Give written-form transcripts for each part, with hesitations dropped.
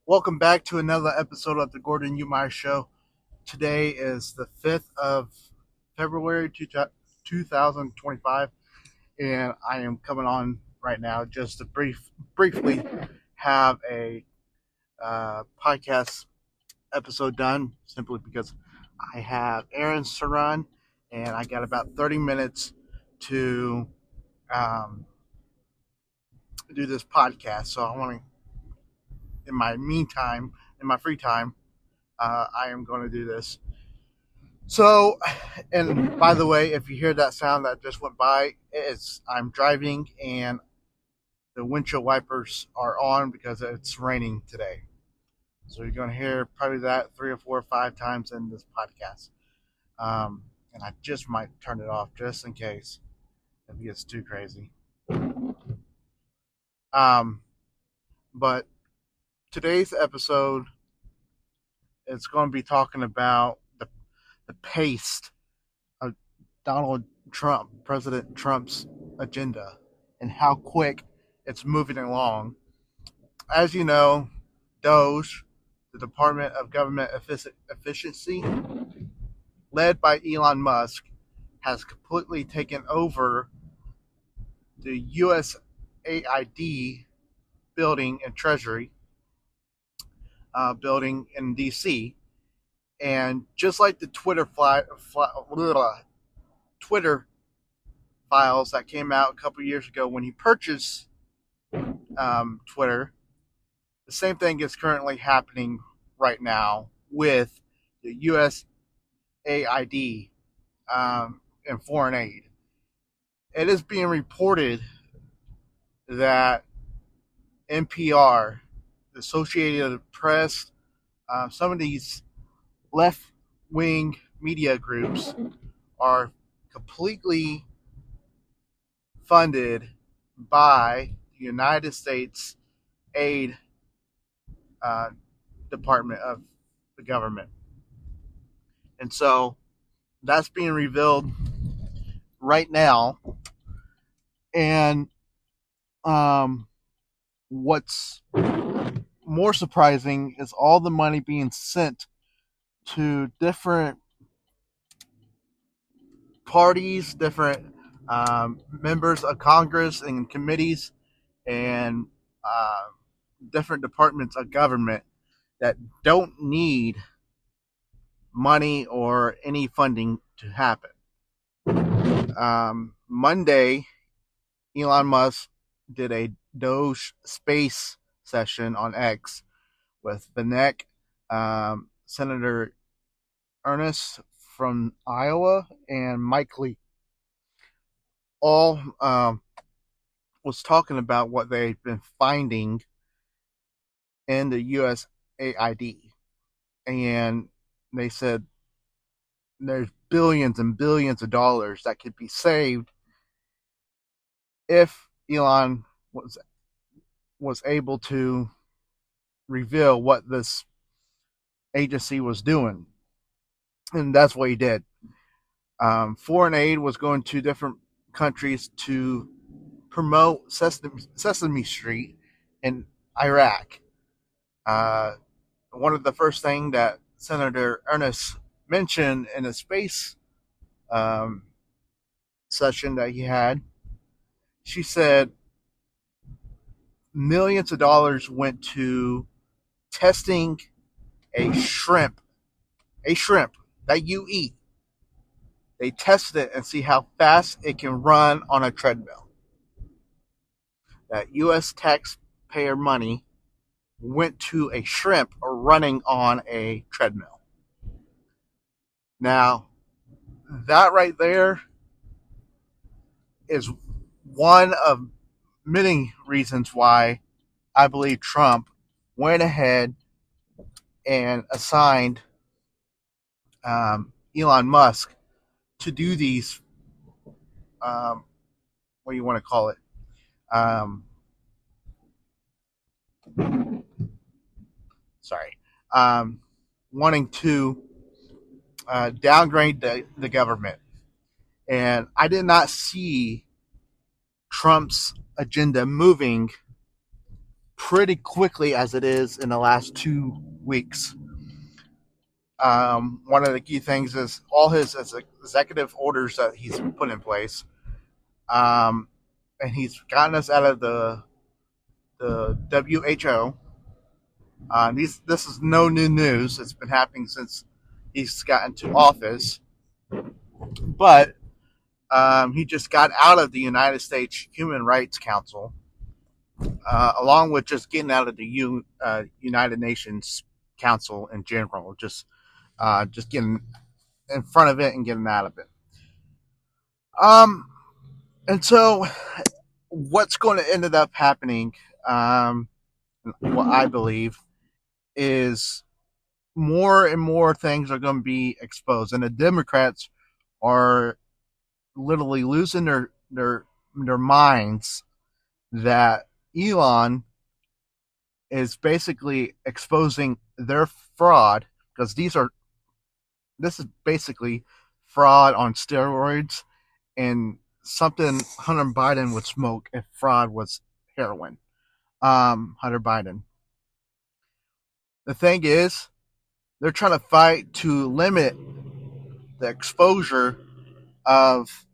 Welcome back to another episode of the Gordon Yutmeyer Show. Today is the 5th of February 2025, and I am coming on right now just to briefly have a podcast episode done, simply because I have errands to run, and I got about 30 minutes to um, do this podcast. So I want to, in my meantime, in my free time, I am going to do this. So, and by the way, if you hear that sound that just went by, I'm driving and the windshield wipers are on because it's raining today. So you're going to hear probably that 3 or 4 or 5 times in this podcast. And I just might turn it off just in case if it gets too crazy. Um, but today's episode is going to be talking about the pace of Donald Trump, President Trump's agenda, and how quick it's moving along. As you know, DOGE, the Department of Government Efficiency, led by Elon Musk, has completely taken over the USAID building and Treasury building in DC. And just like the Twitter files that came out a couple years ago when he purchased Twitter, the same thing is currently happening right now with the USAID and foreign aid. It is being reported that NPR, the Associated Press, some of these left-wing media groups are completely funded by the United States aid department of the government. And so that's being revealed right now. And what's more surprising is all the money being sent to different parties, different members of Congress and committees, and different departments of government that don't need money or any funding to happen. Monday, Elon Musk did a Doge space session on X with Vanek, Senator Ernest from Iowa, and Mike Lee. All was talking about what they've been finding in the USAID. And they said there's billions and billions of dollars that could be saved if Elon was able to reveal what this agency was doing. And that's what he did. Foreign aid was going to different countries to promote Sesame Street in Iraq. One of the first things that Senator Ernest mentioned in a space session that he had, she said millions of dollars went to testing a shrimp that you eat. They tested it and see how fast it can run on a treadmill. That U.S. taxpayer money went to a shrimp running on a treadmill. Now, that right there is one of many reasons why I believe Trump went ahead and assigned Elon Musk to do these, what do you want to call it? Wanting to downgrade the government. And I did not see Trump's agenda moving pretty quickly as it is in the last 2 weeks. One of the key things is all his executive orders that he's put in place, um, and he's gotten us out of the WHO. This is no new news. It's been happening since he's gotten to office, but he just got out of the United States Human Rights Council, along with just getting out of the United Nations Council in general. Just getting in front of it and getting out of it. Um, and so what's going to end up happening, what I believe, is more and more things are going to be exposed, and the Democrats are literally losing their minds that Elon is basically exposing their fraud, because this is basically fraud on steroids, and something Hunter Biden would smoke if fraud was heroin. Hunter Biden. The thing is, they're trying to fight to limit the exposure of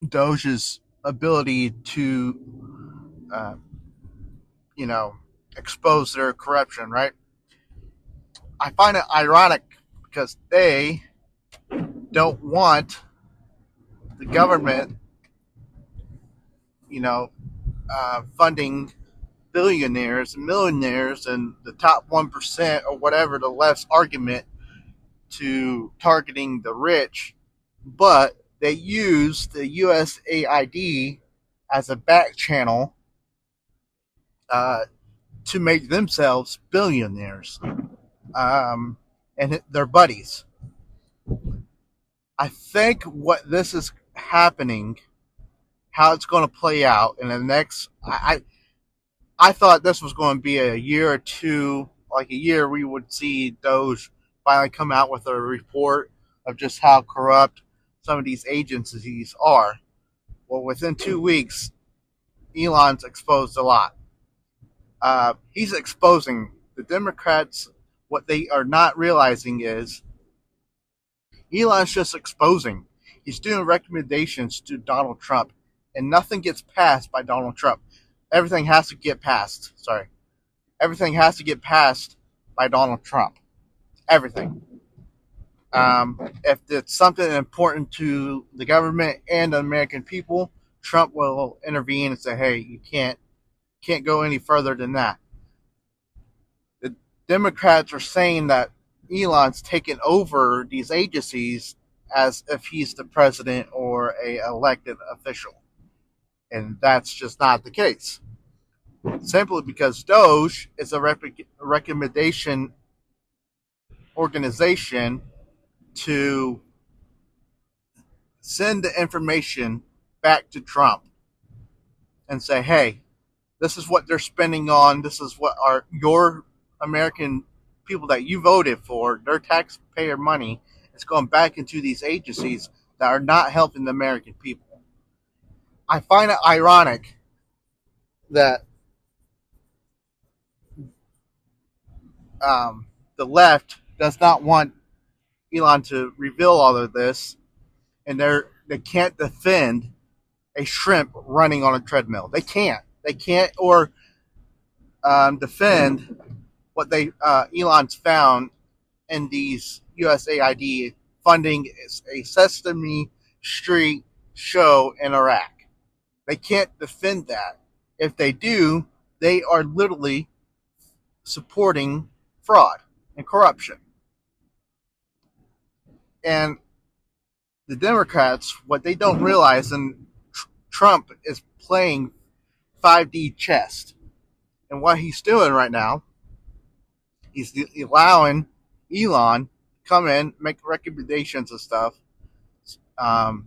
Doge's ability to, uh, you know, expose their corruption, right? I find it ironic because they don't want the government, you know, funding billionaires and millionaires and the top 1% or whatever the left's argument to targeting the rich, but they use the USAID as a back channel uh, to make themselves billionaires, and their buddies. I think what this is happening, how it's going to play out in the next. I thought this was going to be a year or two, like a year, we would see Doge finally come out with a report of just how corrupt some of these agencies are. Well, within 2 weeks, Elon's exposed a lot. He's exposing the Democrats. What they are not realizing is Elon's just exposing. He's doing recommendations to Donald Trump, and nothing gets passed by Donald Trump. Everything has to get passed. Sorry. Everything has to get passed by Donald Trump. Everything. If it's something important to the government and the American people, Trump will intervene and say, "Hey, you can't go any further than that." The Democrats are saying that Elon's taken over these agencies as if he's the president or a elected official, and that's just not the case. Simply because Doge is a recommendation organization to send the information back to Trump and say, "Hey, this is what they're spending on. This is what your American people that you voted for, their taxpayer money is going back into these agencies that are not helping the American people." I find it ironic that the left does not want Elon to reveal all of this, and they can't defend a shrimp running on a treadmill. They can't. They can't or defend what they Elon's found in these USAID funding is a Sesame Street show in Iraq. They can't defend that. If they do, they are literally supporting fraud and corruption. And the Democrats, what they don't realize, and Trump is playing 5D chess. And what he's doing right now, he's allowing Elon come in, make recommendations and stuff.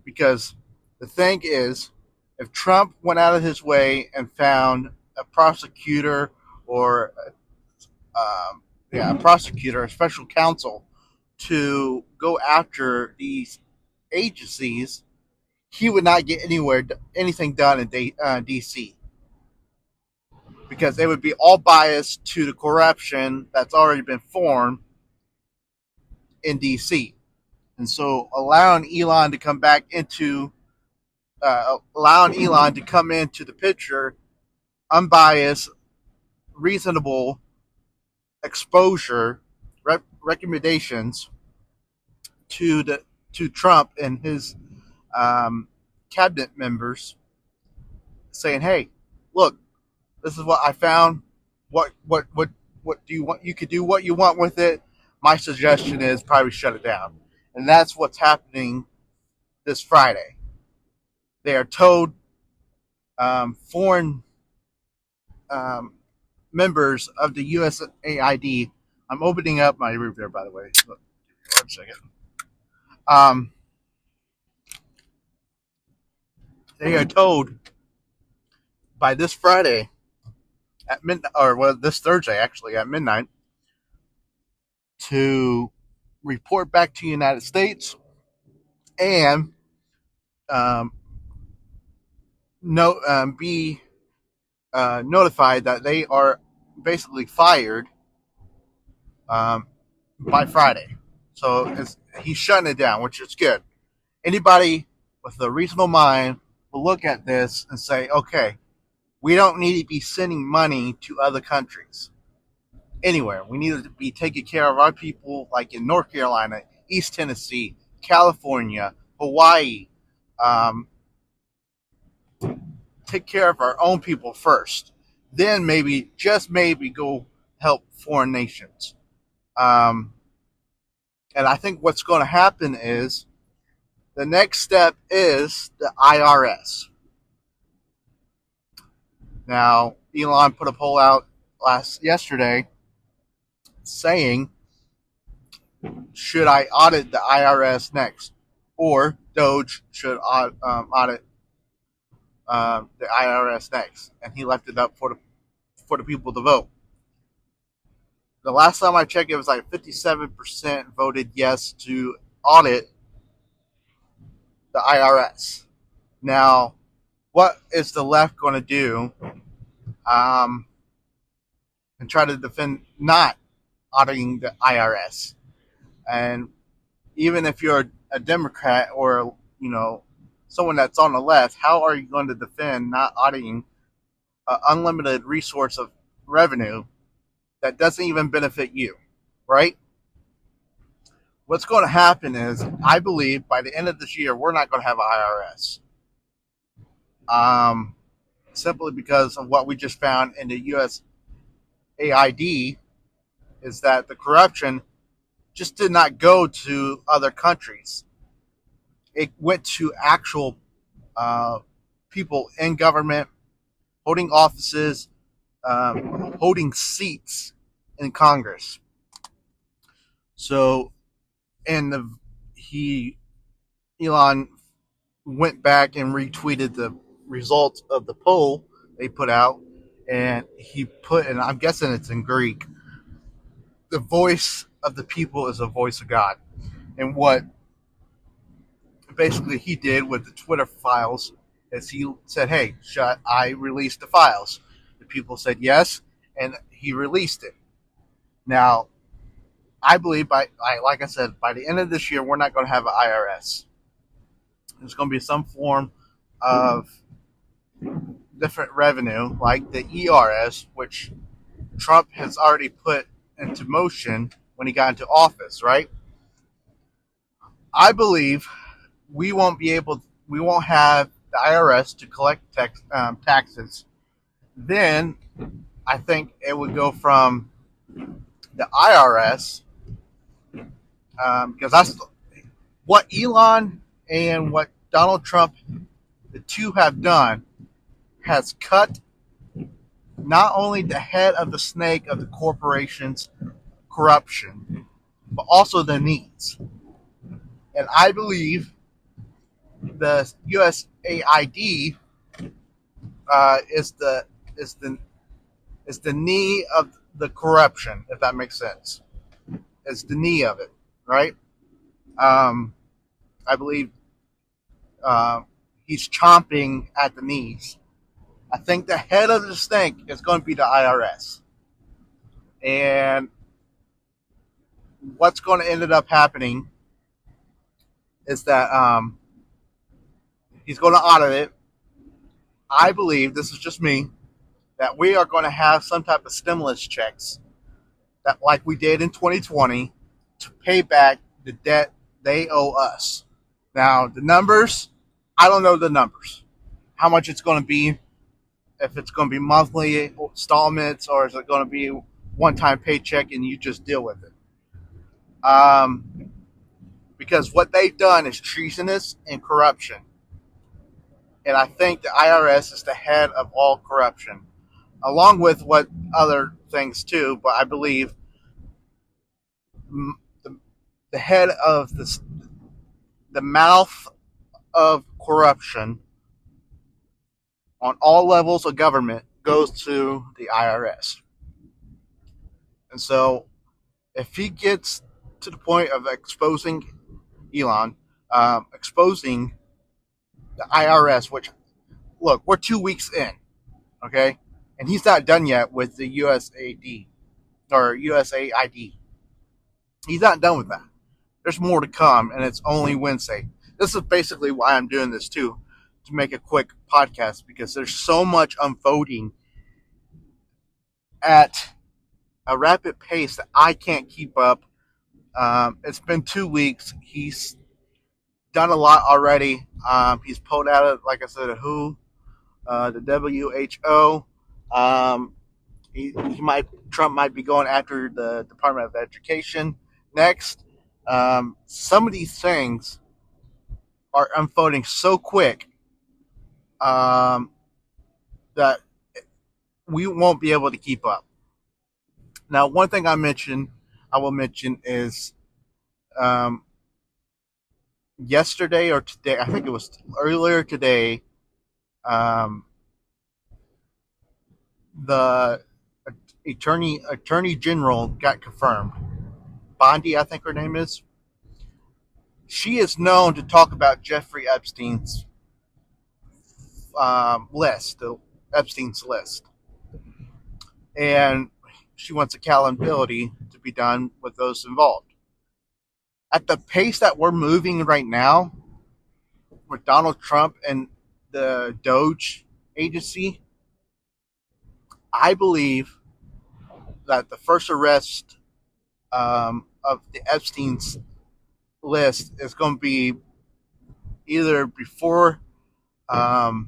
Because the thing is, if Trump went out of his way and found a prosecutor or a prosecutor, a special counsel to go after these agencies, he would not get anything done in DC. because it would be all biased to the corruption that's already been formed in DC. And so allowing Elon to come into the picture, unbiased, reasonable exposure, recommendations to Trump and his cabinet members, saying, "Hey, look, this is what I found. What do you want? You could do what you want with it. My suggestion is probably shut it down." And that's what's happening this Friday. They are told foreign um, members of the USAID. I'm opening up my roof there, by the way. Look, one second. Um, they are told by this Friday at midnight, or well, this Thursday actually at midnight, to report back to the United States and um, be notified that they are basically fired by Friday. So he's shutting it down, which is good. Anybody with a reasonable mind will look at this and say, okay, we don't need to be sending money to other countries anywhere. We need to be taking care of our people, like in North Carolina, East Tennessee, California, Hawaii. Take care of our own people first. Then maybe, just maybe, go help foreign nations. And I think what's going to happen is the next step is the IRS. Now, Elon put a poll out yesterday saying, should I audit the IRS next? Or Doge should audit the IRS next? And he left it up for the people to vote. The last time I checked, it was like 57% voted yes to audit the IRS. Now, what is the left going to do and try to defend not auditing the IRS? And even if you're a Democrat or, someone that's on the left, how are you going to defend not auditing an unlimited resource of revenue that doesn't even benefit you, right? What's going to happen is, I believe by the end of this year, we're not going to have an IRS. Simply because of what we just found in the USAID is that the corruption just did not go to other countries. It went to actual people in government, holding offices, holding seats in Congress. So, Elon went back and retweeted the results of the poll they put out, and he put, and I'm guessing it's in Greek, the voice of the people is a voice of God. And what basically he did with the Twitter files is he said, hey, should I release the files? The people said yes, and he released it. Now, I believe like I said, by the end of this year, we're not going to have an IRS. There's going to be some form of different revenue, like the ERS, which Trump has already put into motion when he got into office, right? I believe we won't have the IRS to collect taxes. Then I think it would go from the IRS, because that's what Elon and what Donald Trump, the two have done, has cut not only the head of the snake of the corporation's corruption, but also the knees. And I believe the USAID is the knee of the corruption, if that makes sense. It's the knee of it, right? I believe he's chomping at the knees I think the head of the snake is going to be the IRS. And what's going to end up happening is that he's going to audit it. I believe, this is just me, that we are going to have some type of stimulus checks that, like we did in 2020, to pay back the debt they owe us. Now, the numbers, I don't know the numbers. How much it's going to be, if it's going to be monthly installments, or is it going to be one-time paycheck and you just deal with it. Because what they've done is treasonous and corruption. And I think the IRS is the head of all corruption, along with what other things too. But I believe the head of the mouth of corruption on all levels of government goes to the IRS. And so if he gets to the point of exposing Elon, exposing the IRS, which, look, we're 2 weeks in, okay? And he's not done yet with the USAID or USAID. He's not done with that. There's more to come, and it's only Wednesday. This is basically why I'm doing this too, to make a quick podcast, because there's so much unfolding at a rapid pace that I can't keep up. It's been 2 weeks. He's done a lot already. He's pulled out of, like I said, the WHO, the WHO. Trump might be going after the Department of Education next. Some of these things are unfolding so quick that we won't be able to keep up. Now, one thing I will mention is yesterday or today, I think it was earlier today, the Attorney General got confirmed. Bondi, I think her name is. She is known to talk about Jeffrey Epstein's list, the Epstein's list. And she wants accountability to be done with those involved. At the pace that we're moving right now, with Donald Trump and the Doge agency, I believe that the first arrest of the Epstein's list is going to be either before the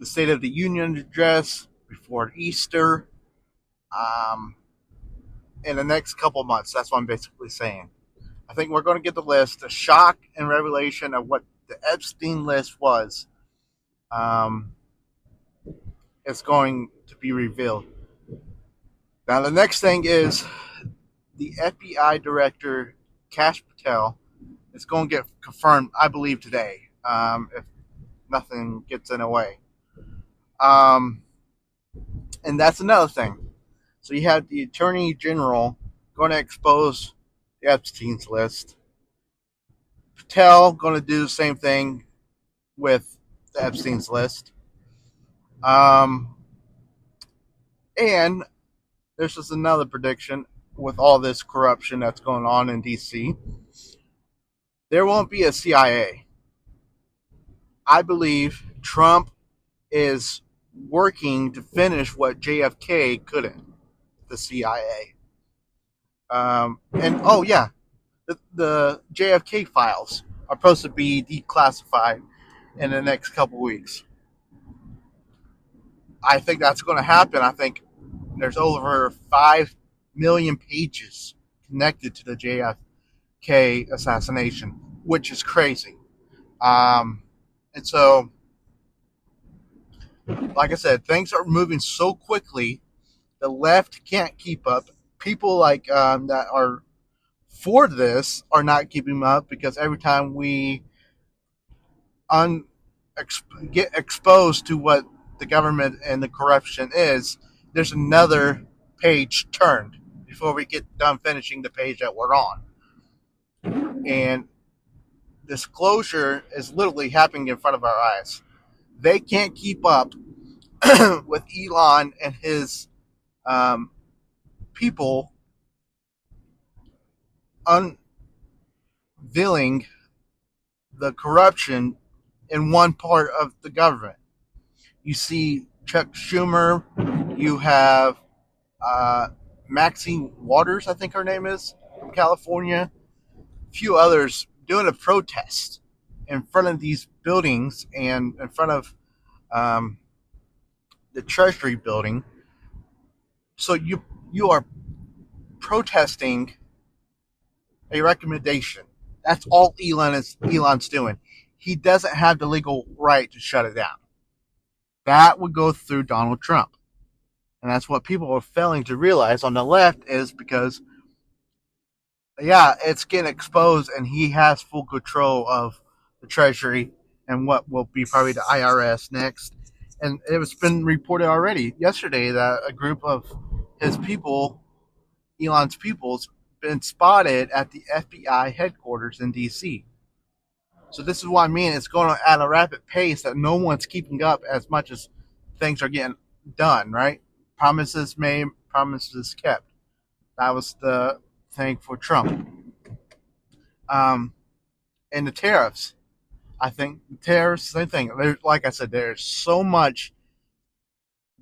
State of the Union address, before Easter, in the next couple of months. That's what I'm basically saying. I think we're going to get the list, the shock and revelation of what the Epstein list was. It's going to be revealed. Now, the next thing is the FBI director, Kash Patel, is going to get confirmed, I believe, today, if nothing gets in the way. And that's another thing. So you have the Attorney General going to expose the Epstein's list. Patel going to do the same thing with the Epstein's list. And there's just another prediction with all this corruption that's going on in D.C. There won't be a CIA. I believe Trump is working to finish what JFK couldn't, the CIA. The JFK files are supposed to be declassified in the next couple weeks. I think that's going to happen. I think there's over 5 million pages connected to the JFK assassination, which is crazy. And so, like I said, things are moving so quickly, the left can't keep up. People like that are for this are not keeping up, because every time we get exposed to what the government and the corruption is, there's another page turned before we get done finishing the page that we're on. And disclosure is literally happening in front of our eyes. They can't keep up with Elon and his um, people unveiling the corruption in one part of the government. You see Chuck Schumer, you have uh, Maxine Waters, I think her name is, from California, a few others doing a protest in front of these buildings and in front of um, the Treasury building. So you are protesting a recommendation. That's all Elon's doing. He doesn't have the legal right to shut it down. That would go through Donald Trump. And that's what people are failing to realize on the left is because, yeah, it's getting exposed and he has full control of the Treasury and what will be probably the IRS next. And it's been reported already yesterday that a group of his people, Elon's people's, been spotted at the FBI headquarters in D.C. So this is what I mean. It's going at a rapid pace that no one's keeping up as much as things are getting done, right? Promises made, promises kept. That was the thing for Trump. Um, and the tariffs. I think the tariffs, same thing. Like I said, there's so much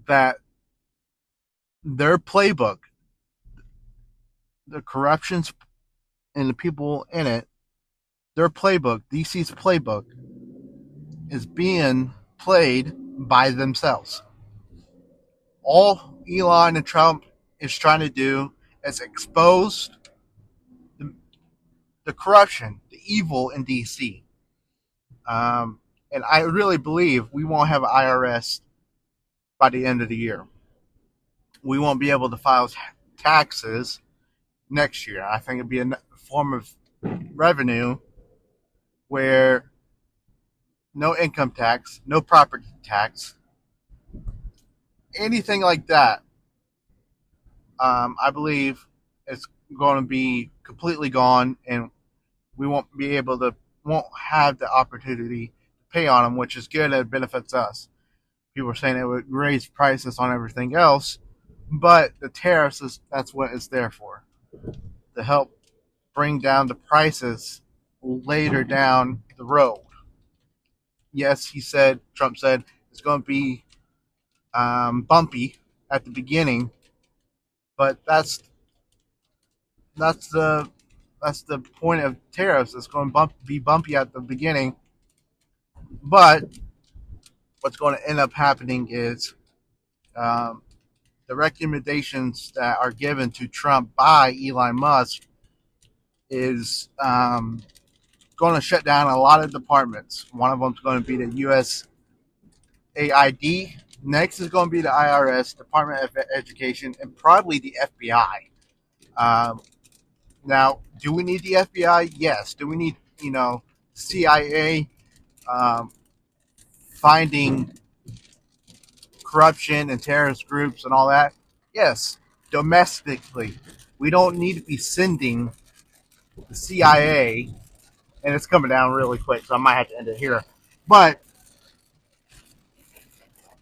that their playbook, the corruptions and the people in it, their playbook, DC's playbook, is being played by themselves. All Elon and Trump is trying to do is expose the corruption, the evil in DC. And I really believe we won't have an IRS by the end of the year. We won't be able to file taxes next year. I think it'll be a form of revenue where no income tax, no property tax, anything like that. I believe it's going to be completely gone, and we won't have the opportunity to pay on them, which is good. It benefits us. People are saying it would raise prices on everything else, but the tariffs that's what it's there for, to help bring down the prices later down the road. Yes, Trump said it's going to be bumpy at the beginning, but that's the point of tariffs. It's going to be bumpy at the beginning, but what's going to end up happening is the recommendations that are given to Trump by Elon Musk is going to shut down a lot of departments. One of them is going to be the USAID. Next is going to be the IRS, Department of Education, and probably the FBI. Now, do we need the FBI? Yes. Do we need, CIA finding corruption and terrorist groups and all that? Yes. Domestically, we don't need to be sending the CIA, and it's coming down really quick, so I might have to end it here. But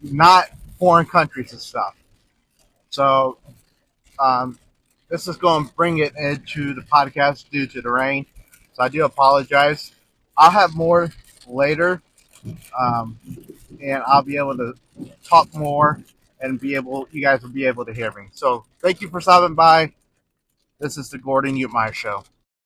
not foreign countries and stuff. So this is going to bring it into the podcast due to the rain. So I do apologize. I'll have more later, and I'll be able to talk more and you guys will be able to hear me. So thank you for stopping by. This is the Gordon Yutmeyer Show.